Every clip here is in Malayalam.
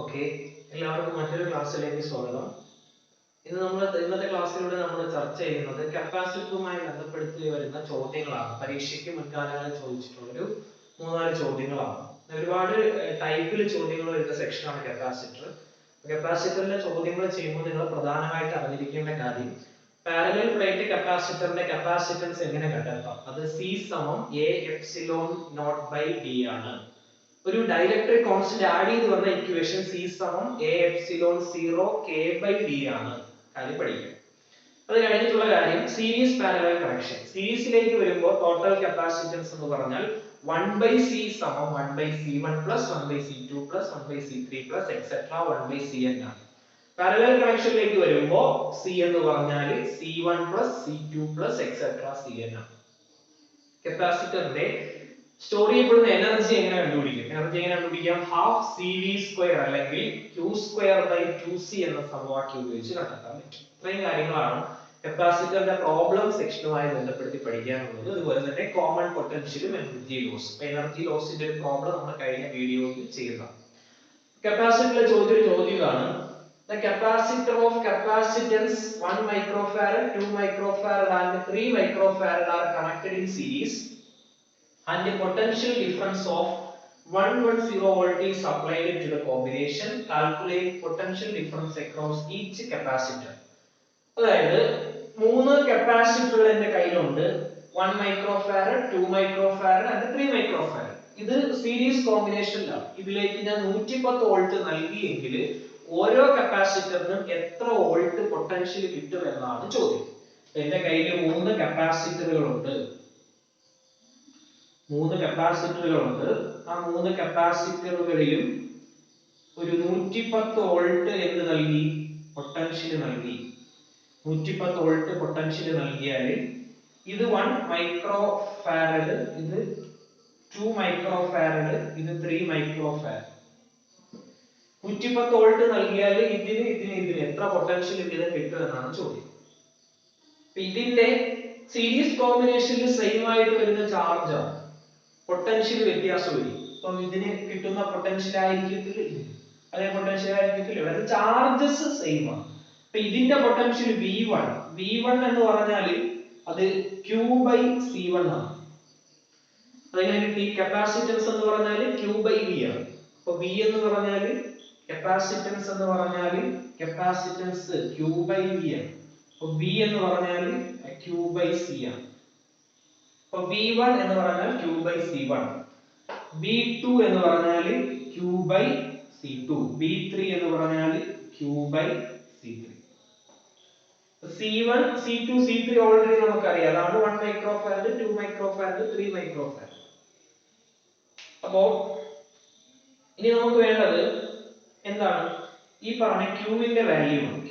ഓക്കെ, എല്ലാവർക്കും മറ്റൊരു ക്ലാസ്സിലേക്ക് സ്വാഗതം. ഇന്നത്തെ ക്ലാസ്സിലൂടെ നമ്മൾ ചർച്ച ചെയ്യുന്നത് കപ്പാസിറ്ററുമായി ബന്ധപ്പെടുത്തി വരുന്ന ചോദ്യങ്ങളാണ്. പരീക്ഷയ്ക്ക് മുൻകാലങ്ങളിൽ ചോദിച്ചിട്ടുള്ളൊരു മൂന്നാല് ചോദ്യങ്ങളാണ്. ഒരുപാട് ടൈപ്പിൽ ചോദ്യങ്ങൾ വരുന്ന സെക്ഷനാണ് കപ്പാസിറ്റർ. കപ്പാസിറ്ററിലെ ചോദ്യങ്ങൾ ചെയ്യുമ്പോൾ നിങ്ങൾ പ്രധാനമായിട്ട് അറിഞ്ഞിരിക്കേണ്ട കാര്യം, പാരലൽ പ്ലേറ്റ് കപ്പാസിറ്ററിന്റെ കപ്പാസിറ്റൻസ് എങ്ങനെ കണ്ടെത്താം. അത് സി സമം A epsilon naught by D ആണ്. ഒരു ഡൈലക്ട്രിക് കോൺസ്റ്റന്റ് ആഡ് ചെയ്ത് വന്ന ഇക്വേഷൻ സി സമം A epsilon 0 K by D ആണ്. കാര്യം പഠിക്കുക. അത് കഴിഞ്ഞിട്ടുള്ള കാര്യം സീരീസ് പാരലൽ കണക്ഷൻ. സീരീസിലേക്ക് വരുമ്പോൾ ടോട്ടൽ കപ്പാസിറ്റൻസ് എന്ന് പറഞ്ഞാൽ 1/c സമം 1/c1 plus 1/c2 plus 1/c3 plus etcetera 1/cn ആണ്. പാരലൽ കണക്ഷനിലേക്ക് വരുമ്പോൾ സി എന്ന് പറഞ്ഞാൽ c1 plus c2 plus etcetera cn ആണ്. കപ്പാസിറ്ററിന്റെ സ്റ്റോർ ചെയ്യപ്പെടുന്ന എനർജി എങ്ങനെ കണ്ടുപിടിക്കും? എനർജി എങ്ങനെ കണ്ടുപിടിക്കാം? ഹാഫ് സി വി സ്ക്വയർ അല്ലെങ്കിൽ ക്യൂ സ്ക്വയർ ബൈ 2c എന്ന സമവാക്യം ഉപയോഗിച്ച് കണ്ടെത്താൻ പറ്റും. ഇത്രയും കാര്യങ്ങളാണ് കപ്പാസിറ്ററിന്റെ പ്രോബ്ലം സെക്ഷനുമായി ബന്ധപ്പെടുത്തി പഠിക്കാനുള്ളത്. അതുപോലെ തന്നെ കോമൺ പൊട്ടൻഷ്യലും എനർജി ലോസ്. എനർജി ലോസിന്റെ ഒരു പ്രോബ്ലം നമ്മൾ കഴിഞ്ഞ വീഡിയോയിൽ ചെയ്തതാണ്. കപ്പാസിറ്ററിലെ ചോദ്യമാണ് the capacitor of capacitance 1 microfarad, 2 microfarad and 3 microfarad are connected in series and the potential difference of 110 volt is applied to the combination. Calculate potential difference across each capacitor. അതായത് മൂന്ന് കപ്പാസിറ്ററുകൾ എന്റെ കയ്യിലുണ്ട്. 1 microfarad, 2 microfarad and 3 microfarad. ഇത് സീരീസ് കോമ്പിനേഷനിലാണ്. ഇതിലേക്ക് ഞാൻ 110 വോൾട്ട് നൽകിയെങ്കിൽ ഓരോ കപ്പാസിറ്ററിനും എത്ര വോൾട്ട് പൊട്ടൻഷ്യൽ കിട്ടും എന്നാണ് ചോദ്യം. എന്റെ കയ്യിൽ മൂന്ന് കപ്പാസിറ്ററുകളുണ്ട്. ആ മൂന്ന് കപ്പാസിറ്ററുകളിലും ഒരു 110 വോൾട്ട് എന്ന് നൽകി പൊട്ടൻഷ്യൽ നൽകി. 110 വോൾട്ട് പൊട്ടൻഷ്യൽ നൽകിയാൽ ഇത് 1 മൈക്രോഫാരഡ്, ഇത് 2 മൈക്രോഫാരഡ്, ഇത് 3 മൈക്രോഫാരഡ്. 110 വോൾട്ട് നൽകിയാൽ ഇതിന് എത്ര പൊട്ടൻഷ്യൽ വീതം കിട്ടും എന്നാണ് ചോദ്യം. ഇതിന്റെ സീരീസ് കോമ്പിനേഷനിൽ സെയിം ആയിട്ട് വരുന്ന ചാർജ് ആണ്. പൊട്ടൻഷ്യൽ വ്യത്യാസം വരും. അപ്പം ഇതിന് കിട്ടുന്ന പൊട്ടൻഷ്യൽ ആയിരിക്കത്തില്ല, അതേ പൊട്ടൻഷ്യൽ ആയിരിക്കത്തില്ല. അത് ചാർജസ് സെയിം ആണ്. അപ്പൊ ഇതിന്റെ പൊട്ടൻഷ്യൽ V1 എന്ന് പറഞ്ഞാൽ അത് Q ബൈ C1 ആണ്. അതെങ്ങനെ കിട്ടി? കപ്പാസിറ്റൻസ് എന്ന് പറഞ്ഞാൽ Q ബൈ V ആണ്. അപ്പൊ V എന്ന് പറഞ്ഞാൽ കപ്പാസിറ്റൻസ് എന്ന് പറഞ്ഞാൽ കപ്പാസിറ്റൻസ് Q ബൈ V ആണ്. അപ്പൊ V എന്ന് പറഞ്ഞാൽ Q ബൈ C ആണ്. അപ്പൊ V1 എന്ന് പറഞ്ഞാൽ Q ബൈ C1, V2 എന്ന് പറഞ്ഞാൽ Q ബൈ C2, V3 എന്ന് പറഞ്ഞാൽ Q by C3. C1, C2, C3 already നമുക്കറിയാം. അതാണ് 1 മൈക്രോഫാരഡ്, 2 മൈക്രോഫാരഡ്, 3 മൈക്രോഫാരഡ്. അപ്പോ ഇനി നമുക്ക് വേണ്ടത് എന്താണ്? ഈ പറഞ്ഞ Qന്റെ വാല്യൂ. Q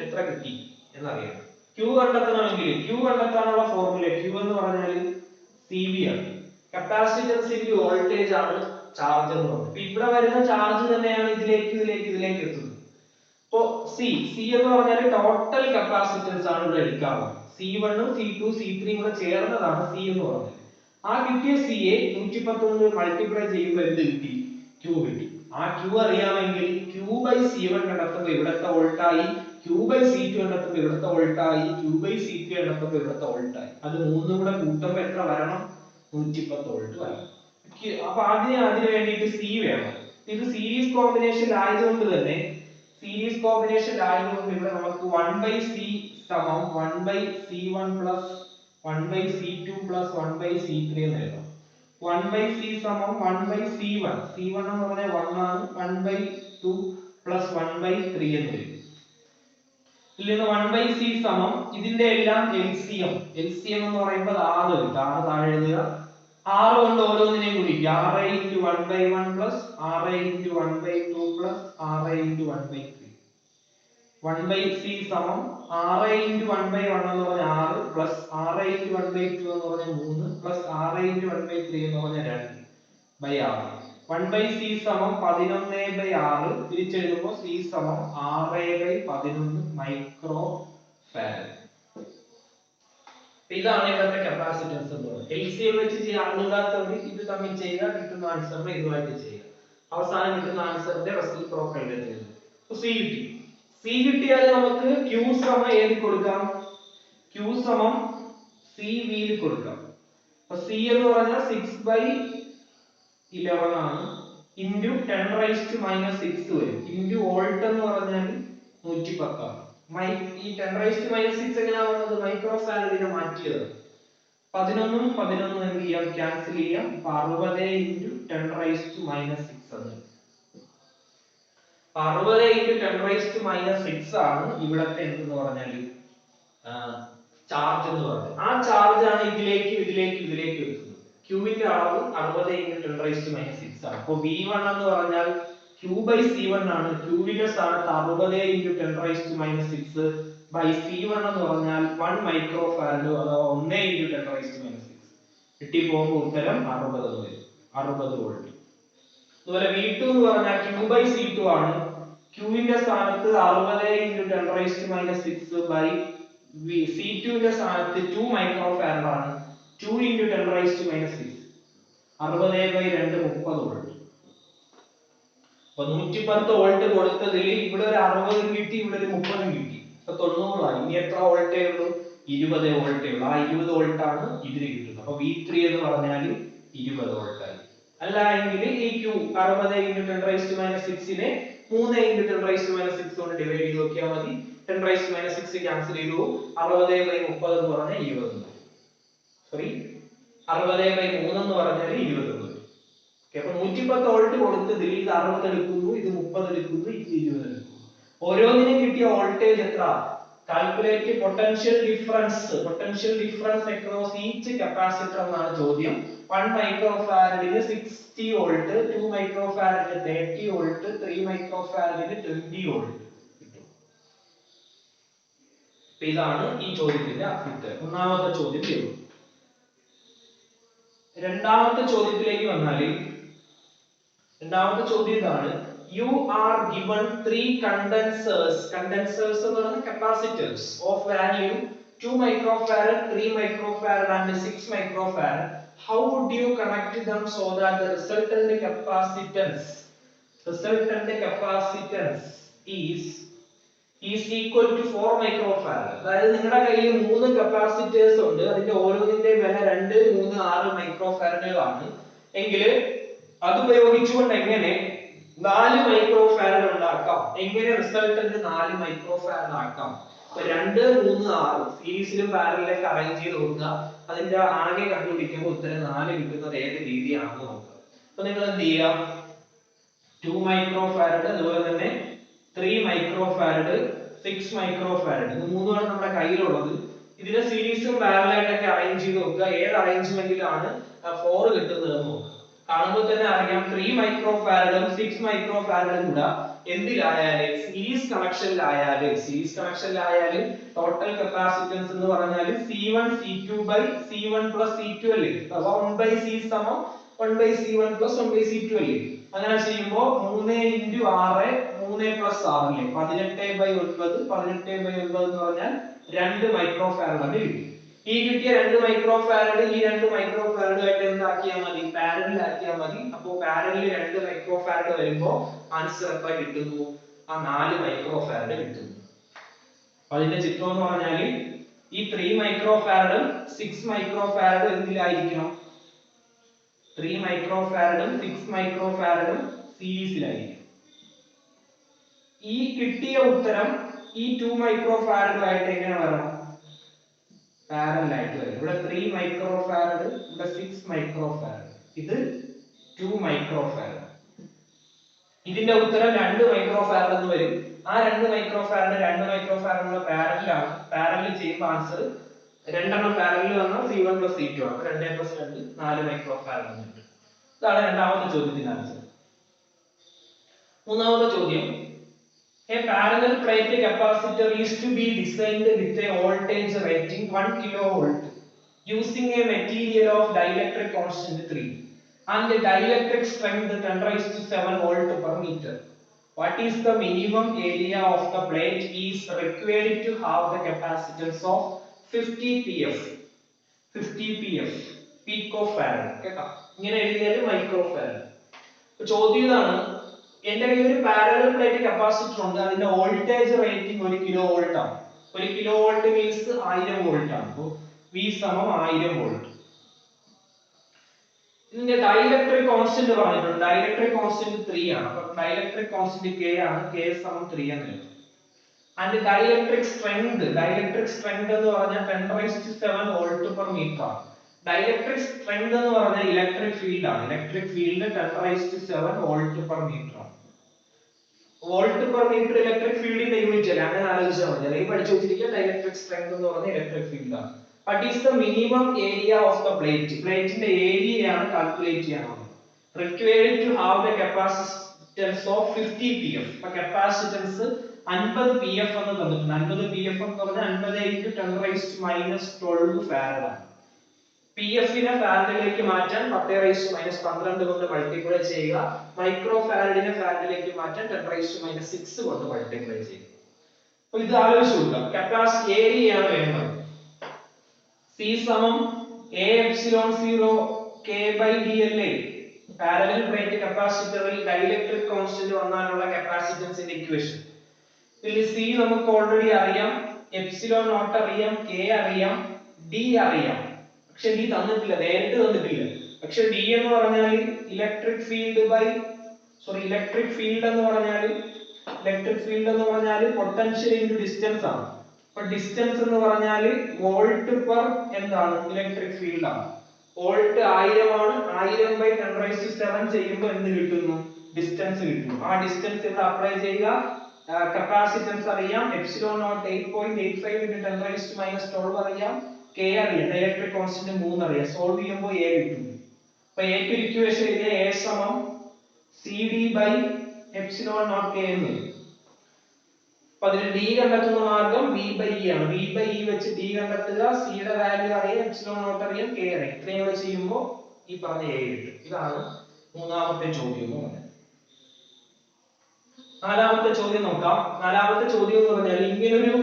എത്ര കിട്ടി എന്നറിയാം. Q കണ്ടെത്തണമെങ്കിൽ Q കണ്ടെത്താനുള്ള ഫോർമുല Q എന്ന് പറഞ്ഞാൽ CV ആണ്. കപ്പാസിറ്റൻസ് ഇൻടു വോൾട്ടേജ് ആണ് ചാർജ് എന്ന് പറയുന്നത്. ഇപ്പൊ ഇവിടെ വരുന്ന ചാർജ് തന്നെയാണ് ഇതിലേക്ക് എത്തുന്നത്. അപ്പോ C എന്ന് പറഞ്ഞാൽ ടോട്ടൽ കപ്പാസിറ്റൻസ് ആണ് ഇവിടെ എടുക്കാവുന്നത്. C1 ഉം C2 C3 കൂടെ ചേർന്നതാണ് C എന്ന് പറയുന്നത്. ആ കിട്ടിയ C യെ 110 കൊണ്ട് മൾട്ടിപ്ലൈ ചെയ്യുമ്പോൾ എന്ത് കിട്ടി? Q കിട്ടി. ആ Q അറിയാമെങ്കിൽ Q ബൈ C1 കണ്ടെത്തുമ്പോൾ ഇവിടത്തെ വോൾട്ടായി, Q ബൈ C2 കണ്ടെത്തുമ്പോൾ ഇവിടത്തെ വോൾട്ടായി, Q ബൈ C3 കണ്ടെത്തുമ്പോൾ ഇവിടത്തെ വോൾട്ടായി. അത് മൂന്നും കൂടെ കൂട്ടുമ്പോൾ എത്ര വരണം? 110 വോൾട്ട് വരണം. അപ്പൊ അതിന് വേണ്ടിയിട്ട് C വേണം. ഇത് സീരീസ് കോമ്പിനേഷൻ ആയതുകൊണ്ട് ഇവിടെ നമുക്ക് 1/c സമം 1/c1 plus 1/c2 plus 1/c3 എന്ന് എഴുതാം. 1/c സമം 1/c1, c1 എന്ന് പറഞ്ഞാൽ 1 ആണ്, 1/2 പ്ലസ് 1/3 എന്ന് എഴുതും. ഇതിൽ നിന്ന് 1/c സമം ഇതിന്റെ എല്ലാം LCM എന്ന് പറയുമ്പോൾ 6 താഴെ എഴുതുക. 6 കൊണ്ട് ഓരോന്നിനെയും ഗുണിക്കുക. 6 into 1/1 plus 6 into 1/2 plus 6 into 1/3. 1/c സമം 6 into 1/1 എന്ന് പറഞ്ഞാൽ 6 പ്ലസ് 6 into 1/2 എന്ന് പറഞ്ഞാൽ 3 പ്ലസ് 6 into 1/3 എന്ന് പറഞ്ഞാൽ 2/6. 1/c സമം 11/6. തിരിച്ചെഴുതുമ്പോൾ c സമം 6/11 മൈക്രോ ഫാരഡ്. ഇതാണ് ഇവിടുത്തെ കപ്പാസിറ്റൻസ് എന്ന് പറയുന്നത്. LCM വെച്ച് അറിഞ്ഞൂടാത്തവർ ഇത് തമ്മിൽ ചെയ്യുക, കിട്ടുന്ന ആൻസറിനെ ഇതുമായിട്ട് ചെയ്യുക. അവസാനം കിട്ടുന്ന ആൻസറിന്റെ റെസിപ്രോക്കൽ എടുക്കുന്നത്. സി കിട്ടി. സി കിട്ടിയാൽ നമുക്ക് ക്യൂ സമം ഏത് കൊടുക്കാം? ക്യൂ സമം സി വിയിൽ കൊടുക്കാം. അപ്പൊ സി എന്ന് പറഞ്ഞാൽ 6/11 ആണ് ഇൻറ്റു 10⁻⁻6 വരും ഇൻറ്റു വോൾട്ട് എന്ന് പറഞ്ഞാൽ 110 ആണ്. ഈ 10⁻⁻6 എങ്ങനെയാ വന്നത്? മൈക്രോ ഫാരഡിനെ മാറ്റിയത്. 11 ഉം 11 എന്ത് ചെയ്യാം? ക്യാൻസൽ ചെയ്യാം. 60 ഇൻറ്റു 10⁻⁻6 ആണ്. 60 ഇൻറ്റു 10⁻⁻6 ആണ് ഇവിടത്തെ എന്തെന്ന് പറഞ്ഞാൽ ചാർജ് എന്ന് പറയുന്നത്. ആ ചാർജ് ആണ് ഇതിലേക്ക് വെക്കുന്നത്. ക്യൂവിന്റെ അളവ് 60 ഇൻറ്റു 10⁻⁻6 ആണ്. അപ്പോൾ V1 എന്ന് പറഞ്ഞാൽ Q/C1 ആണ്. ക്യൂവിന്റെ സ്ഥാനത്ത് 60 ഇൻറ്റു 10⁻⁻6 ബൈ C1 എന്ന് പറഞ്ഞാൽ 1 മൈക്രോ ഫാരഡ് അഥവാ 1 ഇൻറ്റു 10⁻⁻6 കിട്ടി പോകുമ്പോൾ ഉത്തരം 60 വരും. 60 വോൾട്ട്. അതുപോലെ V2 എന്ന് പറഞ്ഞാൽ Q/C2 ആണ്. ക്യൂവിന്റെ സ്ഥാനത്ത് 60 ഇൻറ്റു 10⁻⁻6 ബൈ C2 ന്റെ സ്ഥാനത്ത് 2 മൈക്രോ ഫാരഡ് ആണ്. 2 ഇൻറ്റു 10⁻⁻6 60/2 30 വോൾട്ട്. അപ്പൊ 110 വോൾട്ട് കൊടുത്തതിൽ ഇവിടെ ഒരു 60 കിട്ടി, ഇവിടെ ഒരു 30 കിട്ടി. അപ്പൊ 90 ആയി. ഇനി എത്ര വോൾട്ടേ ഉള്ളൂ? 20 വോൾട്ടേ ഉള്ളൂ. ആ 20 വോൾട്ട് ആണ് ഇതിന് കിട്ടുന്നത്. അപ്പൊ V3 എന്ന് പറഞ്ഞാൽ 20 വോൾട്ട് ആയി. അല്ല എങ്കിൽ ഈ Q 60 ഇൻറ്റു 10⁻⁻6 നെ 3 ഇൻറ്റു 10⁻⁻6 കൊണ്ട് ഡിവൈഡ് ചെയ്ത് നോക്കിയാൽ മതി. 10⁻⁻6 ക്യാൻസൽ ചെയ്തു. 60/30 എന്ന് പറഞ്ഞാൽ 20. സോറി 60/3 എന്ന് പറഞ്ഞാൽ 20. അപ്പൊ 110 വോൾട്ട് കൊടുത്തതിൽ ഇത് 60 എടുക്കുന്നു, ഇത് 30 എടുക്കുന്നു, ഇത് 20 എടുക്കുന്നു. ഓരോന്നിനും കിട്ടിയ വോൾട്ടേജ് എത്ര? Calculate potential difference across each capacitor എന്നാണ് ചോദ്യം. 1 മൈക്രോ ഫാരഡിന് 60 വോൾട്ട്, 2 മൈക്രോ ഫാരഡിന് 30 വോൾട്ട്, 3 മൈക്രോ ഫാരഡിന് 20 വോൾട്ട് കിട്ടും. ഇതാണ് ഈ ചോദ്യത്തിന്റെ ഉത്തരം. ഒന്നാമത്തെ ചോദ്യം ചെയ്തു. രണ്ടാമത്തെ ചോദ്യത്തിലേക്ക് വന്നാൽ രണ്ടാമത്തെ ചോദ്യം ഇതാണ്. You are given 3 condensers എന്ന് പറയുന്നത് capacitors of value 2 microfarad, 3 microfarad and 6 microfarad. How would you connect them so that the resultant capacitance is equal to 4 microfarad? അതായത് നിങ്ങളുടെ കയ്യിൽ 3 കപ്പാസിറ്റേഴ്സ് ഉണ്ട്. അതിന്റെ ഓരോന്നിന്റെ വില 2, 3, 6 മൈക്രോഫാരഡുകളാണ് എങ്കിൽ അത് ഉപയോഗിച്ചുകൊണ്ട് എങ്ങനെ 4 മൈക്രോഫാരഡ് ഉണ്ടാക്കാം? എങ്ങനെ റിസൾട്ടന്റ് 4 മൈക്രോഫാരഡ് ആക്കാം? അപ്പൊ 2, 3, 6 സീരീസിലും പാരലലിലേക്ക് അറേഞ്ച് ചെയ്ത് നോക്കുക. അതിന്റെ ആകെ കണ്ടുപിടിക്കുമ്പോൾ ഉത്തരം 4 കിട്ടുന്നത് ഏത് രീതിയാണെന്ന് നോക്കുക. അപ്പൊ നിങ്ങൾ എന്ത് ചെയ്യുക? 2 മൈക്രോഫാരഡ്, അതുപോലെ തന്നെ 3 മൈക്രോഫാരഡ്, 6 മൈക്രോഫാരഡ്, ഇത് മൂന്നുമാണ് നമ്മുടെ കയ്യിലുള്ളത്. ഇതിനെ സീരീസും പാരലലായിട്ടൊക്കെ അറേഞ്ച് ചെയ്ത് നോക്കുക. ഏത് അറേഞ്ച്മെന്റിലാണ് 4 കിട്ടുന്നത് എന്ന് നോക്കുക. കാണുമ്പോൾ തന്നെ അറിയാം 3 മൈക്രോഫാരഡും 6 മൈക്രോഫാരഡും കൂടെ എന്തിലായാലും സീരീസ് കണക്ഷനിലായാലും ടോട്ടൽ കപ്പാസിറ്റൻസ് എന്ന് പറഞ്ഞാൽ C1 C2 by C1 plus C2 അല്ലേ? അപ്പൊ 1/C സമം 1/C1 plus 1/C2 അല്ലേ? അങ്ങനെ ചെയ്യുമ്പോൾ 3 into 6 3 plus 6 അല്ലേ? 18/9 18/9 എന്ന് പറഞ്ഞാൽ 2 മൈക്രോഫാരഡ് ആണ് കിട്ടി. ഈ കിട്ടിയ 2 മൈക്രോഫാരഡ് ഈ 2 മൈക്രോഫാരഡുമായിട്ട് എന്താക്കിയാൽ മതി? പാരലൽ ആക്കിയാൽ മതി. അപ്പോൾ പാരലൽ 2 മൈക്രോഫാരഡ് വരുമ്പോൾ ആൻസർ എത്ര കിട്ടുന്നു? ആ 4 മൈക്രോഫാരഡ് കിട്ടുന്നു. അതിന്റെ ചിത്രം എന്ന് പറഞ്ഞാൽ ഈ 3 മൈക്രോഫാരഡും 6 മൈക്രോഫാരഡും എന്തിലായിരിക്കണം? 3 മൈക്രോഫാരഡും 6 മൈക്രോഫാരഡും സീരീസിലായിരിക്കും. ഈ കിട്ടിയ ഉത്തരം ഈ 2 മൈക്രോഫാരഡുമായിട്ട് എങ്ങനെ വരണം? പാരലൽ ആയിട്ട് വരും. ഇവിടെ 3 മൈക്രോഫാരഡ്, ഇവിടെ 6 മൈക്രോഫാരഡ്, ഇത് 2 മൈക്രോഫാരഡ്. ഇതിന്റെ ഉത്തരം 2 മൈക്രോഫാരഡ് എന്ന് വരും. ആ 2 മൈക്രോഫാരഡ് പാരലലാണ്. പാരലൽ ചെയ്യുമ്പോൾ ആൻസർ രണ്ടെണ്ണം പാരലൽ വന്നാൽ C1 plus C2 ആണ്. 2 plus 2 4 മൈക്രോഫാരഡ് എന്ന് കിട്ടും. ഇതാണ് രണ്ടാമത്തെ ചോദ്യത്തിന്റെ ആൻസർ. മൂന്നാമത്തെ ചോദ്യം. A parallel plate capacitor is to be designed with a voltage rating 1 kilovolt using a material of dielectric constant 3 and the dielectric strength 10⁻⁷ volt per meter. What is the minimum area of the plate is required to have the capacitance of 50 pf picofarad? കേട്ടോ, ഇങ്ങനെ എഴുതിയാൽ മൈക്രോഫാരഡ്. ചോദ്യം ഇതാണ്, എന്റെ കയ്യിൽ ഒരു പാരലൽ പ്ലേറ്റ് കപ്പാസിറ്റർ ഉണ്ട്, അതിന്റെ വോൾട്ടേജ് റേറ്റിംഗ് 1 കിലോ വോൾട്ട് ആണ്. 1 കിലോ വോൾട്ട് മീൻസ് 1000 വോൾട്ട് ആണ്. അപ്പോൾ V സമം 1000 വോൾട്ട്. ഇതിന്റെ ഡൈഇലക്ട്രിക് കോൺസ്റ്റന്റ് പറഞ്ഞിട്ടുണ്ട്. ഡൈഇലക്ട്രിക് കോൺസ്റ്റന്റ് 3 ആണ്. അപ്പോൾ ഡൈഇലക്ട്രിക് കോൺസ്റ്റന്റ് K ആണ്. K സമം 3 എന്ന് എഴുതും. ആൻഡ് ഡൈഇലക്ട്രിക് സ്ട്രെങ്ത് എന്ന് പറഞ്ഞാൽ 10⁻⁷ വോൾട്ട് പെർ മീറ്റർ ആണ്. ഡൈഇലക്ട്രിക് സ്ട്രെങ്ത് എന്ന് പറഞ്ഞാൽ ഇലക്ട്രിക് ഫീൽഡ് ആണ്. Electric field 10⁻⁷ volt per metre ആണ്. വോൾട്ട് പെർ മീറ്റർ ഇലക്ട്രിക് ഫീൽഡിന്റെ യൂണിറ്റ് അല്ല, അങ്ങനെ ആലോചിച്ചാൽ മതി. അല്ലെങ്കിൽ പഠിച്ചു വെച്ചിരിക്കുക ഡൈഇലക്ട്രിക് സ്ട്രെങ്ത് എന്ന് പറഞ്ഞാൽ ഇലക്ട്രിക് ഫീൽഡ് ആണ്. What is the minimum area of the plate? പ്ലേറ്റിന്റെ ഏരിയയാണ് കാൽക്കുലേറ്റ് ചെയ്യാനുള്ളത്. Required to have the capacitance of 50 pf. അപ്പോൾ കപ്പാസിറ്റൻസ് 50 pf എന്ന് തന്നിട്ടുണ്ട്. 50 pf എന്ന് പറഞ്ഞാൽ 50 × 10⁻⁻12 ഫാരഡ് ആണ്. pf നെ ഫാരഡിലേക്ക് മാറ്റാൻ 10⁻⁻12 കൊണ്ട് മൾട്ടിപ്ലൈ ചെയ്യുക. മൈക്രോ ഫാരഡിനെ ഫാരഡിലേക്ക് മാറ്റാൻ 10⁻⁻6 കൊണ്ട് മൾട്ടിപ്ലൈ ചെയ്യുക. അപ്പോൾ ഇത് ആലോചിച്ച് നോക്കുക. കപ്പാസിറ്റി ഏരിയയാണ് വേണ്ടത്. C സമം A epsilon 0 K by D അല്ലേ? പാരലൽ പ്ലേറ്റ് കപ്പാസിറ്ററിൽ ഡൈഇലക്ട്രിക് കോൺസ്റ്റന്റ് വന്നാലുള്ള കപ്പാസിറ്റൻസിന്റെ ഇക്വേഷൻ. ഇതിൽ C നമുക്ക് ഓൾറെഡി അറിയാം, എപ്സിലോൺ നോട്ട് അറിയാം, K അറിയാം, D അറിയാം. പക്ഷെ D തന്നിട്ടില്ല, നേരിട്ട് തന്നിട്ടില്ല. പക്ഷെ D എന്ന് പറഞ്ഞാൽ ഇലക്ട്രിക് ഫീൽഡ് എന്ന് പറഞ്ഞാൽ പൊട്ടൻഷ്യൽ ഇൻടു ഡിസ്റ്റൻസ് ആണ്. അപ്പോൾ ഡിസ്റ്റൻസ് എന്ന് പറഞ്ഞാൽ വോൾട്ട് പെർ എന്താണ് ഇലക്ട്രിക് ഫീൽഡ് ആണ്. വോൾട്ട് 1000 ആണ്. 1000/10⁻⁷ ചെയ്യുമ്പോൾ എന്ത് കിട്ടുന്നു? ഡിസ്റ്റൻസ് കിട്ടുന്നു. ആ ഡിസ്റ്റൻസ് ഇവിടെ അപ്ലൈ ചെയ്യുക. കപ്പാസിറ്റൻസ് അറിയാം, എപ്സിലോൺ നോട്ട് 8.85 × 10⁻⁻12 അറിയാം, K അറിയാം, ഇലക്ട്രിക് കോൺസ്റ്റന്റ് 3 അറിയാം. സോൾവ് ചെയ്യുമ്പോൾ A കിട്ടുന്നു. അപ്പോൾ A ക്ക് ഇക്വേഷൻ എഴുതിയ A സമം CD/എപ്സിലോൺ നോട്ട് K എന്ന് എഴുതും. അപ്പോൾ അതിൽ D കണ്ടെത്തുന്ന മാർഗം V/E ആണ്. V/E വെച്ച് D കണ്ടെത്തുക. C യുടെ വാല്യൂ അറിയാം, എപ്സിലോൺ നോട്ട് അറിയാം, K അറിയാം. ഇത്രയും കൂടെ ചെയ്യുമ്പോൾ ഈ പറഞ്ഞ A കിട്ടും. ഇതാണ് മൂന്നാമത്തെ ചോദ്യം എന്ന് പറഞ്ഞത്. നാലാമത്തെ ചോദ്യം നോക്കാം. നാലാമത്തെ ചോദ്യം എന്ന് പറഞ്ഞാൽ ഇങ്ങനൊരു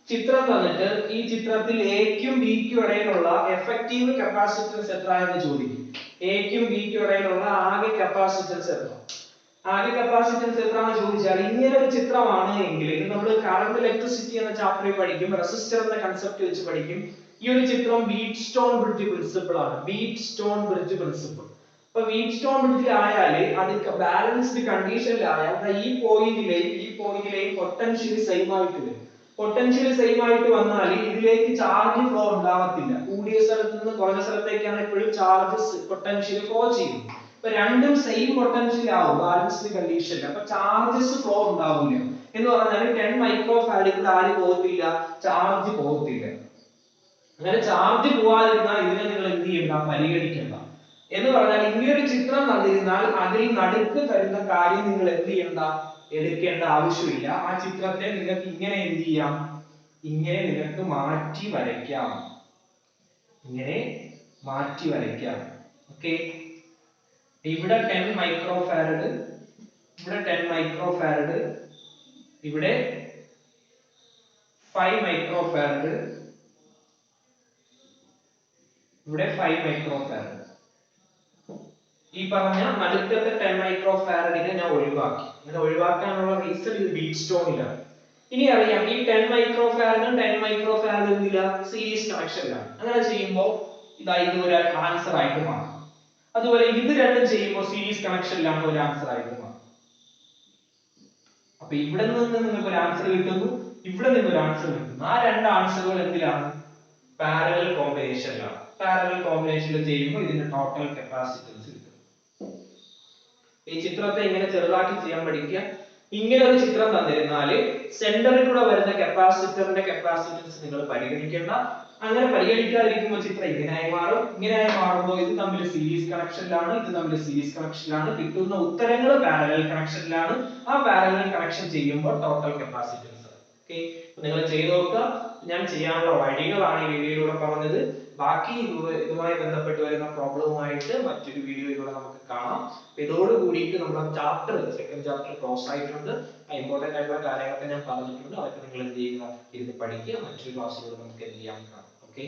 ചിത്രം തന്നിട്ട് ഈ ചിത്രത്തിൽ A ക്കും B ക്കും ഇടയിലുള്ള എഫക്റ്റീവ് കപ്പാസിറ്റൻസ് എത്ര എന്ന് ചോദിക്കും. A ക്കും B ക്കും ഇടയിലുള്ള ആകെ കപ്പാസിറ്റൻസ് എത്ര? ആകെ കപ്പാസിറ്റൻസ് എത്രയാണെന്ന് ചോദിച്ചാൽ ഇങ്ങനെ ഒരു ചിത്രമാണ് എങ്കിൽ, ഇത് നമ്മൾ കറന്റ് ഇലക്ട്രിസിറ്റി എന്ന ചാപ്റ്ററിൽ പഠിക്കും, റെസിസ്റ്റർ എന്ന കൺസെപ്റ്റ് വെച്ച് പഠിക്കും. ഈ ഒരു ചിത്രം വീറ്റ്സ്റ്റോൺ ബ്രിഡ്ജ് പ്രിൻസിപ്പിൾ ആണ്. Whetstone bridge principle. അപ്പൊ വീറ്റ്സ്റ്റോൺ ബ്രിഡ്ജ് ആയാല് അത് ബാലൻസ്ഡ് കണ്ടീഷനിലായാൽ ഈ പോയിന്റിലെയും പൊട്ടൻഷ്യൽ സെയിം ആയിട്ട് വരും. പൊട്ടൻഷ്യൽ സെയിം ആയിട്ട് വന്നാൽ ഇതിലേക്ക് ചാർജ് ഫ്ലോ ഉണ്ടാവത്തില്ല. കൂടിയ സ്ഥലത്ത് നിന്ന് കുറഞ്ഞ സ്ഥലത്തേക്കാണ് എപ്പോഴും ചാർജസ് പൊട്ടൻഷ്യൽ ഫ്ലോ ചെയ്യുന്നത്. അപ്പൊ രണ്ടും സെയിം പൊട്ടൻഷ്യൽ ആവും ബാലൻസ്ഡ് കണ്ടീഷനിൽ. അപ്പൊ ചാർജസ് ഫ്ലോ ഉണ്ടാവില്ല എന്ന് പറഞ്ഞാൽ 10 മൈക്രോ ഫാരഡിൽ ആര് പോകത്തില്ല? ചാർജ് പോകത്തില്ല. അങ്ങനെ ചാർജ് പോവാതിരുന്നാൽ ഇതിനെ നിങ്ങൾ എന്ത് ചെയ്യണ്ട? പരിഗണിക്കണ്ട. എന്ന് പറഞ്ഞാൽ ഇങ്ങനൊരു ചിത്രം തന്നിരുന്നാൽ അതിൽ നടുക്ക് തരുന്ന കാര്യം നിങ്ങൾ എന്ത് ചെയ്യണ്ട? എടുക്കേണ്ട ആവശ്യമില്ല. ആ ചിത്രത്തെ നിങ്ങൾക്ക് ഇങ്ങനെ എന്ത് ചെയ്യാം? ഇങ്ങനെ നിങ്ങൾക്ക് മാറ്റി വരയ്ക്കാം. ഇങ്ങനെ മാറ്റി വരയ്ക്കാം. ഓക്കെ, ഇവിടെ 10 മൈക്രോ ഫാരഡ്, ഇവിടെ 10 മൈക്രോ ഫാരഡ്, ഇവിടെ 5 മൈക്രോ ഫാരഡ്, ഇവിടെ 5 മൈക്രോ ഫാരഡ്. ഈ പറഞ്ഞ നടുക്കത്തെ 10 മൈക്രോ ഫാരഡിനെ ഞാൻ ഒഴിവാക്കി. ഇങ്ങനെ ഒഴിവാക്കാനുള്ള റീസൺ ഇത് വീറ്റ്സ്റ്റോണിലാണ്. ഇനി അറിയാം ഈ 10 മൈക്രോ ഫാരഡും 10 മൈക്രോ ഫാരഡും എന്തില്ല? സീരീസ് കണക്ഷനിലാണ്. അങ്ങനെ ചെയ്യുമ്പോൾ ഇത് ഒരു ആൻസർ ആയിട്ട് മാറും. അതുപോലെ ഇത് രണ്ടും ചെയ്യുമ്പോൾ സീരീസ് കണക്ഷനിലാണ് ഒരു ആൻസർ ആയിട്ട് മാറും. അപ്പൊ ഇവിടെ നിന്ന് നിങ്ങൾക്ക് ഒരു ആൻസർ കിട്ടുന്നു, ഇവിടെ നിന്ന് ഒരു ആൻസർ കിട്ടുന്നു. ആ രണ്ട് ആൻസറുകൾ എന്തിലാണ്? പാരലൽ കോമ്പിനേഷനിലാണ്. പാരലൽ കോമ്പിനേഷനിൽ ചെയ്യുമ്പോൾ ഇതിന്റെ ടോട്ടൽ കപ്പാസിറ്റൻസ് കിട്ടും. ഈ ചിത്രത്തെ ഇങ്ങനെ ചെറുതാക്കി ചെയ്യാൻ പഠിക്കുക. ഇങ്ങനെ ഒരു ചിത്രം തന്നിരുന്നാല് സെന്ററിൽ കൂടെ വരുന്ന കപ്പാസിറ്ററിന്റെ കപ്പാസിറ്റൻസ് നിങ്ങൾ പരിഗണിക്കേണ്ട. അങ്ങനെ പരിഗണിക്കാതിരിക്കുമ്പോൾ ചിത്രം ഇങ്ങനെയായി മാറും. ഇങ്ങനെയായി മാറുമ്പോൾ ഇത് തമ്മിൽ സീരീസ് കണക്ഷനിലാണ്, ഇത് തമ്മിൽ സീരീസ് കണക്ഷനിലാണ്. കിട്ടുന്ന ഉത്തരങ്ങൾ പാരലൽ കണക്ഷനിലാണ്. ആ പാരലൽ കണക്ഷൻ ചെയ്യുമ്പോൾ ടോട്ടൽ കപ്പാസിറ്റൻസ്. ഓക്കെ, നിങ്ങൾ ചെയ്തു നോക്കുക. ഞാൻ ചെയ്യാനുള്ള വഴികളാണ് ഈ വീഡിയോയിലൂടെ പറഞ്ഞത്. ബാക്കി ഇതുമായി ബന്ധപ്പെട്ട് വരുന്ന പ്രോബ്ലവുമായിട്ട് മറ്റൊരു വീഡിയോയിലൂടെ നമുക്ക് കാണാം. ഇതോട് കൂടിയിട്ട് നമ്മുടെ ചാപ്റ്റർ സെക്കൻഡ് ചാപ്റ്റർ ക്ലോസ് ആയിട്ടുണ്ട്. ഇമ്പോർട്ടന്റ് ആയിട്ടുള്ള കാര്യങ്ങളൊക്കെ ഞാൻ പറഞ്ഞിട്ടുണ്ട്. അതൊക്കെ നിങ്ങൾ എന്ത് ചെയ്യുക? ഇരുന്ന് പഠിക്കുക. മറ്റൊരു ക്ലാസ്സിലൂടെ നമുക്ക് എന്ത് ചെയ്യാൻ കാണാം. ഓക്കെ.